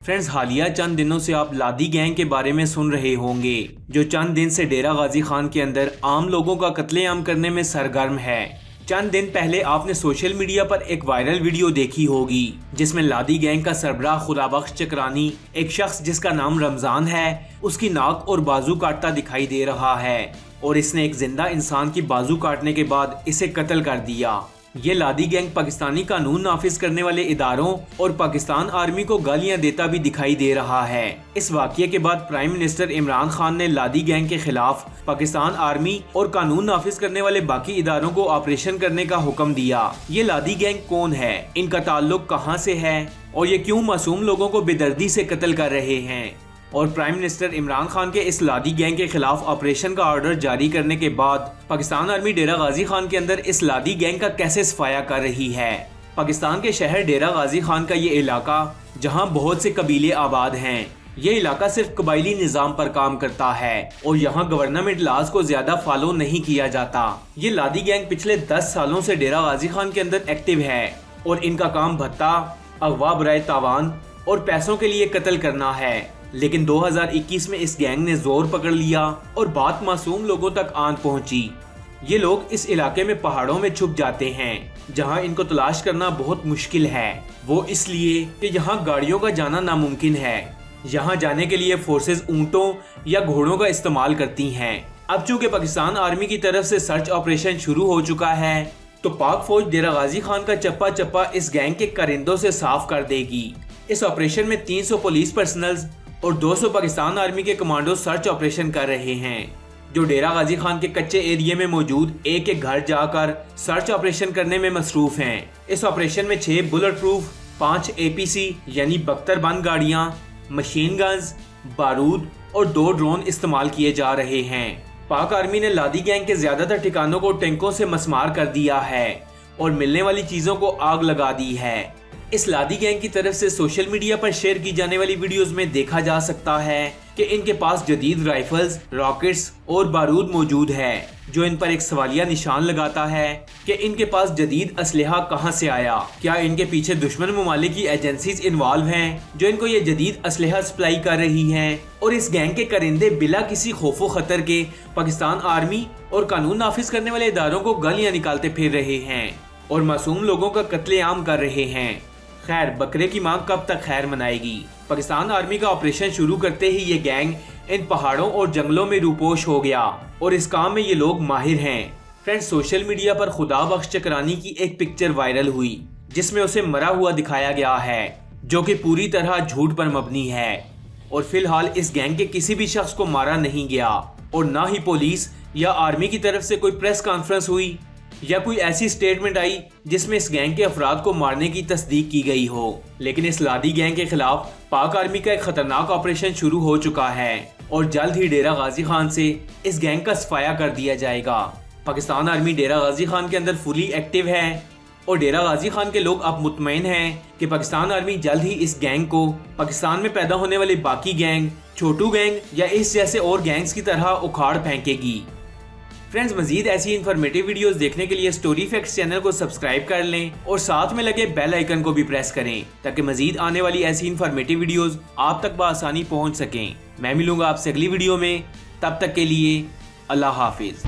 Friends, हालिया चंद दिनों से आप लादी गैंग के बारे में सुन रहे होंगे, जो चंद दिन से डेरा गाजी खान के अंदर आम लोगों का कत्लेआम करने में सरगर्म है। चंद दिन पहले आपने सोशल मीडिया पर एक वायरल वीडियो देखी होगी, जिसमें लादी गैंग का सरबराह खुदाबख्श चक्रानी, एक शख्स जिसका नाम रमजान है, उसकी नाक और बाजू काटता दिखाई दे रहा है और इसने एक जिंदा इंसान की बाजू काटने के बाद इसे कत्ल कर दिया। ये लादी गैंग पाकिस्तानी कानून नाफिज करने वाले इदारों और पाकिस्तान आर्मी को गालियां देता भी दिखाई दे रहा है। इस वाकये के बाद प्राइम मिनिस्टर इमरान खान ने लादी गैंग के खिलाफ पाकिस्तान आर्मी और कानून नाफिज करने वाले बाकी इदारों को ऑपरेशन करने का हुक्म दिया। ये लादी गैंग कौन है, इनका ताल्लुक कहां से है और ये क्यों मासूम लोगों को बेदर्दी से कत्ल कर रहे हैं, और प्राइम मिनिस्टर इमरान खान के इस लादी गैंग के खिलाफ ऑपरेशन का ऑर्डर जारी करने के बाद पाकिस्तान आर्मी डेरा गाजी खान के अंदर इस लादी गैंग का कैसे सफाया कर रही है। पाकिस्तान के शहर डेरा गाजी खान का ये इलाका, जहां बहुत से कबीले आबाद हैं, ये इलाका सिर्फ कबायली निज़ाम पर काम करता है और यहाँ गवर्नमेंट लॉज को ज्यादा फॉलो नहीं किया जाता। ये लादी गैंग पिछले 10 सालों से डेरा गाजी खान के अंदर एक्टिव है और इनका काम भत्ता, अगवा बराए तावान और पैसों के लिए कत्ल करना है। लेकिन 2021 में इस गैंग ने जोर पकड़ लिया और बात मासूम लोगों तक आन पहुंची। ये लोग इस इलाके में पहाड़ों में छुप जाते हैं, जहां इनको तलाश करना बहुत मुश्किल है। वो इसलिए कि यहाँ गाड़ियों का जाना नामुमकिन है। यहाँ जाने के लिए फोर्सेस ऊंटों या घोड़ों का इस्तेमाल करती हैं। अब चूंकि पाकिस्तान आर्मी की तरफ से सर्च ऑपरेशन शुरू हो चुका है, तो पाक फौज डेरा गाजी खान का चप्पा चप्पा इस गैंग के करिंदों से साफ कर देगी। इस ऑपरेशन में 300 पुलिस पर्सनल और 200 पाकिस्तान आर्मी के कमांडो सर्च ऑपरेशन कर रहे हैं, जो डेरा गाजी खान के कच्चे एरिया में मौजूद एक एक घर जाकर सर्च ऑपरेशन करने में मसरूफ हैं। इस ऑपरेशन में 6 बुलेट प्रूफ, 5 APC यानी बख्तरबंद गाड़ियां, मशीन गन्स, बारूद और 2 ड्रोन इस्तेमाल किए जा रहे हैं। पाक आर्मी ने लादी गैंग के ज्यादातर ठिकानों को टैंकों से मसमार कर दिया है और मिलने वाली चीजों को आग लगा दी है। इस लादी गैंग की तरफ से सोशल मीडिया पर शेयर की जाने वाली वीडियोस में देखा जा सकता है कि इनके पास जदीद राइफल्स, रॉकेट्स और बारूद मौजूद है, जो इन पर एक सवालिया निशान लगाता है कि इनके पास जदीद असलहा कहां से आया। क्या इनके पीछे दुश्मन ममालिक की एजेंसीज इन्वॉल्व हैं, जो इनको ये जदीद असलहा सप्लाई कर रही हैं, और इस गैंग के करिंदे बिला किसी खौफो खतर के पाकिस्तान आर्मी और कानून नाफिज करने वाले इदारों को गालियां निकालते फिर रहे हैं और मासूम लोगों का कत्लेआम कर रहे हैं। खैर, बकरे की मांग कब तक खैर मनाएगी। पाकिस्तान आर्मी का ऑपरेशन शुरू करते ही ये गैंग इन पहाड़ों और जंगलों में रूपोश हो गया और इस काम में ये लोग माहिर हैं। फ्रेंड्स, सोशल मीडिया पर खुदाबख्श चक्रानी की एक पिक्चर वायरल हुई, जिसमें उसे मरा हुआ दिखाया गया है, जो कि पूरी तरह झूठ पर मबनी है और फिलहाल इस गैंग के किसी भी शख्स को मारा नहीं गया और ना ही पुलिस या आर्मी की तरफ से कोई प्रेस कॉन्फ्रेंस हुई या कोई ऐसी स्टेटमेंट आई जिसमें इस गैंग के अफराद को मारने की तस्दीक की गई हो। लेकिन इस लादी गैंग के खिलाफ पाक आर्मी का एक खतरनाक ऑपरेशन शुरू हो चुका है और जल्द ही डेरा गाजी खान से इस गैंग का सफाया कर दिया जाएगा। पाकिस्तान आर्मी डेरा गाजी खान के अंदर फुली एक्टिव है और डेरा गाजी खान के लोग अब मुतमईन हैं कि पाकिस्तान आर्मी जल्द ही इस गैंग को पाकिस्तान में पैदा होने वाली बाकी गैंग, छोटू गैंग या इस जैसे और गैंग्स की तरह उखाड़ फेंकेगी। फ्रेंड्स, मजीद ऐसी इन्फॉर्मेटिव वीडियोस देखने के लिए स्टोरी फैक्ट्स चैनल को सब्सक्राइब कर लें और साथ में लगे बेल आइकन को भी प्रेस करें, ताकि मजीद आने वाली ऐसी इन्फॉर्मेटिव वीडियोस आप तक बआसानी पहुंच सकें। मैं मिलूंगा आपसे अगली वीडियो में, तब तक के लिए अल्लाह हाफिज।